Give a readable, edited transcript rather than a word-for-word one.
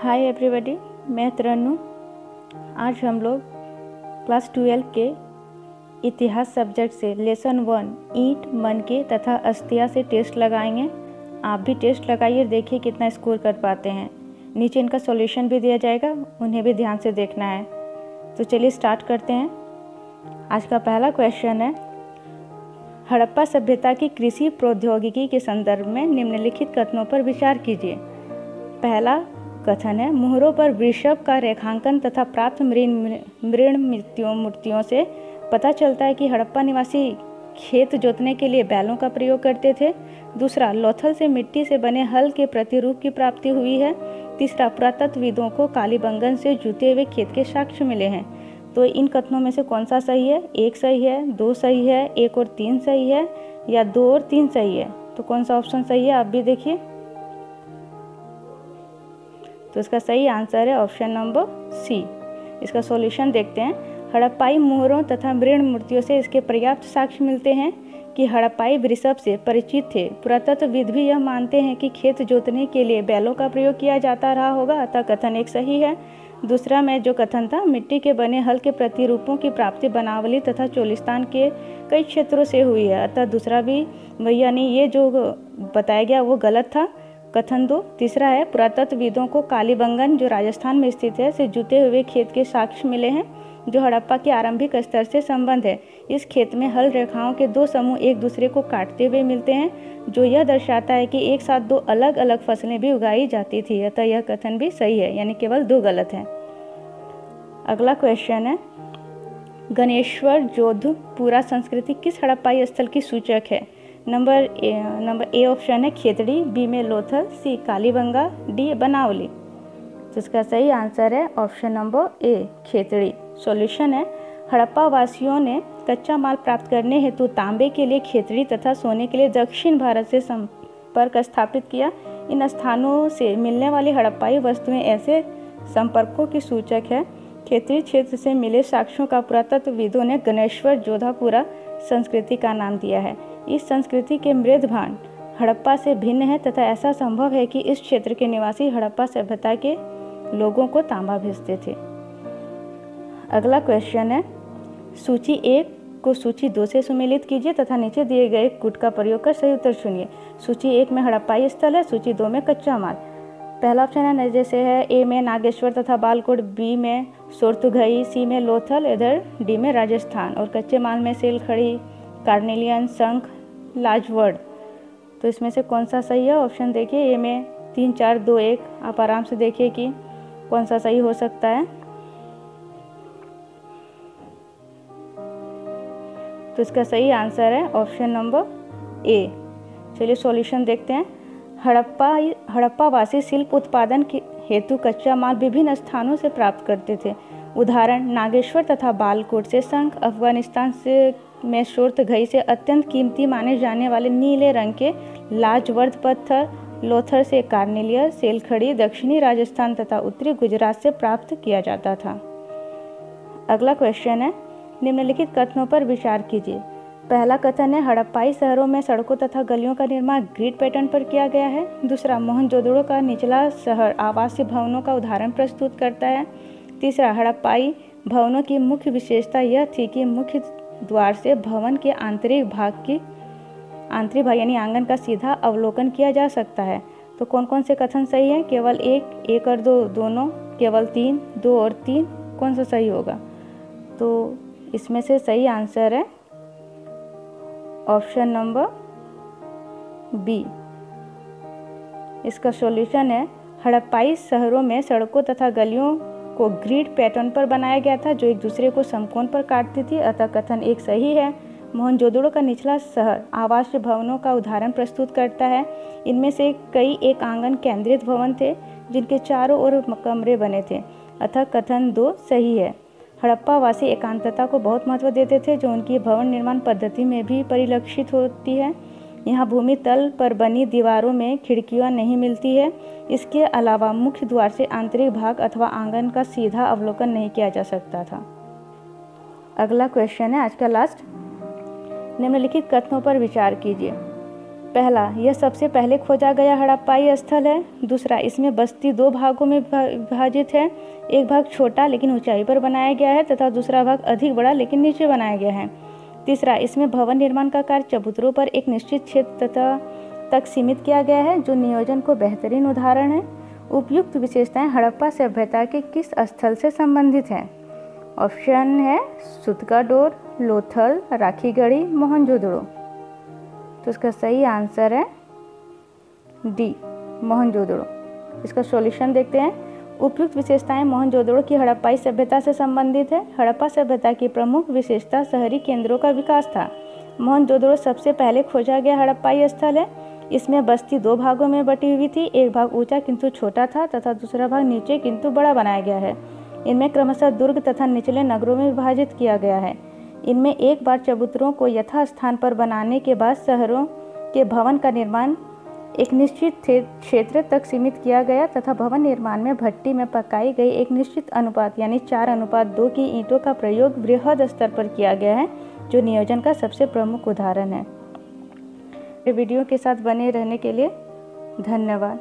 Hi everybody, मैं तरन्नुम। आज हम लोग क्लास 12 के इतिहास सब्जेक्ट से लेसन 1 ईंट, मनके तथा अस्थिया से टेस्ट लगाएंगे। आप भी टेस्ट लगाइए, देखिए कितना स्कोर कर पाते हैं। नीचे इनका सॉल्यूशन भी दिया जाएगा, उन्हें भी ध्यान से देखना है। तो चलिए स्टार्ट करते हैं। आज का पहला क्वेश्चन है, हड़प्पा सभ्यता की कृषि प्रौद्योगिकी के संदर्भ में निम्नलिखित कथनों पर विचार कीजिए। पहला कथन है, मुहरों पर वृषभ का रेखांकन तथा प्राप्त मृण मूर्तियों से पता चलता है कि हड़प्पा निवासी खेत जोतने के लिए बैलों का प्रयोग करते थे। दूसरा, लोथल से मिट्टी से बने हल के प्रतिरूप की प्राप्ति हुई है। तीसरा, पुरातत्वविदों को कालीबंगन से जुते हुए खेत के साक्ष्य मिले हैं। तो इन कथनों में से कौन सा सही है? एक सही है, दो सही है, एक और तीन सही है, या दो और तीन सही है? तो कौन सा ऑप्शन सही है आप भी देखिए। तो इसका सही आंसर है ऑप्शन नंबर सी। इसका सॉल्यूशन देखते हैं। हड़प्पाई मोहरों तथा मृण मूर्तियों से इसके पर्याप्त साक्ष्य मिलते हैं कि हड़प्पाई वृषभ से परिचित थे। पुरातत्वविद भी यह मानते हैं कि खेत जोतने के लिए बैलों का प्रयोग किया जाता रहा होगा, अतः कथन एक सही है। दूसरा में जो कथन था, मिट्टी के बने हल के प्रतिरूपों की प्राप्ति बनावली तथा चोलिस्तान के कई क्षेत्रों से हुई है, अतः दूसरा भी यानी ये जो बताया गया वो गलत था, कथन दो। तीसरा है, पुरातत्वविदों को कालीबंगन जो राजस्थान में स्थित है से जुते हुए खेत के साक्ष्य मिले हैं, जो हड़प्पा के आरंभिक स्तर से संबंध है। इस खेत में हल रेखाओं के दो समूह एक दूसरे को काटते हुए मिलते हैं, जो यह दर्शाता है कि एक साथ दो अलग अलग फसलें भी उगाई जाती थी, अतः यह कथन भी सही है, यानी केवल दो गलत हैं। अगला क्वेश्चन है, गणेश्वर जोधपुरा संस्कृति किस हड़प्पाई स्थल की सूचक है? नंबर ए ऑप्शन है खेतड़ी, बी में लोथल, सी कालीबंगा, डी बनावली। तो इसका सही आंसर है option number A Khetri. Solution है, हड़प्पा वासियों ने कच्चा माल प्राप्त करने हेतु तांबे के लिए खेतड़ी तथा सोने के लिए दक्षिण भारत से संपर्क स्थापित किया। इन स्थानों से मिलने वाली हड़प्पाई वस्तुएं ऐसे संपर्कों की सूचक है। खेतड़ी क्षेत्र से मिले साक्ष्यों का पुरातत्वविदों ने गणेश्वर जोधापुरा संस्कृति का नाम दिया है। इस संस्कृति के मृद भांड हड़प्पा से भिन्न है तथा ऐसा संभव है कि इस क्षेत्र के निवासी हड़प्पा सभ्यता के लोगों को तांबा भेजते थे। अगला क्वेश्चन है, सूची 1 को सूची 2 से सुमेलित कीजिए तथा नीचे दिए गए कूट का प्रयोग कर सही उत्तर चुनिए। सूची 1 में हड़प्पाई स्थल है, सूची 2 में कच्चा माल। पहला ऑप्शन है जैसे है, ए में नागेश्वर तथा बालकोट, बी में सोरथुघई, सी में लोथल, इधर डी में राजस्थान। और कच्चे माल में सेलखड़ी, कार्नेलियन, शंख, लाजवर्ड। तो इसमें से कौन सा सही है? ऑप्शन देखिए, ए में 3, 4, 2, 1। आप आराम से देखिए कि कौन सा सही हो सकता है। तो इसका सही आंसर है ऑप्शन नंबर ए। चलिए सॉल्यूशन देखते हैं। हड़प्पा वासी शिल्प उत्पादन के हेतु कच्चा माल विभिन्न स्थानों से प्राप्त करते थे। उदाहरण, नागेश्वर तथा बालकोट से शंख, अफगानिस्तान से में सोरथुघई से अत्यंत कीमती माने जाने वाले नीले रंग के लाजवर्द पत्थर, लोथल से कार्नेलियन, सेलखड़ी दक्षिणी राजस्थान तथा उत्तरी गुजरात से प्राप्त किया जाता था। अगला क्वेश्चन है, निम्नलिखित कथनों पर विचार कीजिए। पहला कथन है, हड़प्पाई शहरों में सड़कों तथा गलियों का निर्माण ग्रिड पैटर्न पर किया गया है। दूसरा, मोहनजोदड़ो का निचला शहर आवासीय भवनों का उदाहरण प्रस्तुत करता है। तीसरा, हड़प्पाई भवनों की मुख्य विशेषता यह थी कि मुख्य द्वार से भवन के आंतरिक भाग यानी आंगन का सीधा अवलोकन किया जा सकता है। तो कौन कौन से कथन सही हैं? केवल एक और दो दोनों, केवल 3, 2 और 3, कौन सा सही होगा? तो इसमें से सही आंसर है ऑप्शन नंबर बी। इसका सॉल्यूशन है, हड़प्पाई शहरों में सड़कों तथा गलियों को ग्रिड पैटर्न पर बनाया गया था, जो एक दूसरे को समकोण पर काटती थी, अतः कथन एक सही है। मोहनजोदड़ो का निचला शहर आवासीय भवनों का उदाहरण प्रस्तुत करता है। इनमें से कई एक आंगन केंद्रित भवन थे जिनके चारों ओर कमरे बने थे, अतः कथन 2 सही है। हड़प्पा वासी एकांतता को बहुत महत्व देते थे, जो उनकी भवन निर्माण पद्धति में भी परिलक्षित होती है। यहाँ भूमि तल पर बनी दीवारों में खिड़कियाँ नहीं मिलती है। इसके अलावा मुख्य द्वार से आंतरिक भाग अथवा आंगन का सीधा अवलोकन नहीं किया जा सकता था। अगला क्वेश्चन है आज का लास्ट। निम्नलिखित कथनों पर विचार कीजिए। पहला, यह सबसे पहले खोजा गया हड़प्पाई स्थल है। दूसरा, इसमें बस्ती 2 भागों में विभाजित है। एक भाग छोटा लेकिन ऊंचाई पर बनाया गया है तथा दूसरा भाग अधिक बड़ा लेकिन नीचे बनाया गया है। तीसरा, इसमें भवन निर्माण का कार्य चबूतरों पर एक निश्चित क्षेत्र तक सीमित किया गया है, जो नियोजन को बेहतरीन उदाहरण है। उपयुक्त विशेषताएं हड़प्पा सभ्यता के किस स्थल से संबंधित हैं? ऑप्शन है सूतकाडोर, लोथल, राखीगढ़ी, मोहनजोदड़ो। तो इसका सही आंसर है डी, मोहनजोदड़ो। इसका सॉल्यूशन देखते हैं। उपयुक्त विशेषताएं मोहनजोदड़ो की हड़प्पाई सभ्यता से संबंधित है। हड़प्पा सभ्यता की प्रमुख विशेषता शहरी केंद्रों का विकास था। मोहनजोदड़ो सबसे पहले खोजा गया हड़प्पाई स्थल है। इसमें बस्ती 2 भागों में बटी हुई थी। एक भाग ऊंचा किंतु छोटा था तथा दूसरा भाग नीचे किंतु बड़ा बनाया गया है। इनमें क्रमशः दुर्ग तथा निचले नगरों में विभाजित किया गया है। इनमें एक बार चबूतरों को यथास्थान पर बनाने के बाद शहरों के भवन का निर्माण एक निश्चित क्षेत्र तक सीमित किया गया तथा भवन निर्माण में भट्टी में पकाई गई एक निश्चित अनुपात यानी 4:2 की ईंटों का प्रयोग बृहद स्तर पर किया गया है, जो नियोजन का सबसे प्रमुख उदाहरण है। वीडियो के साथ बने रहने के लिए धन्यवाद।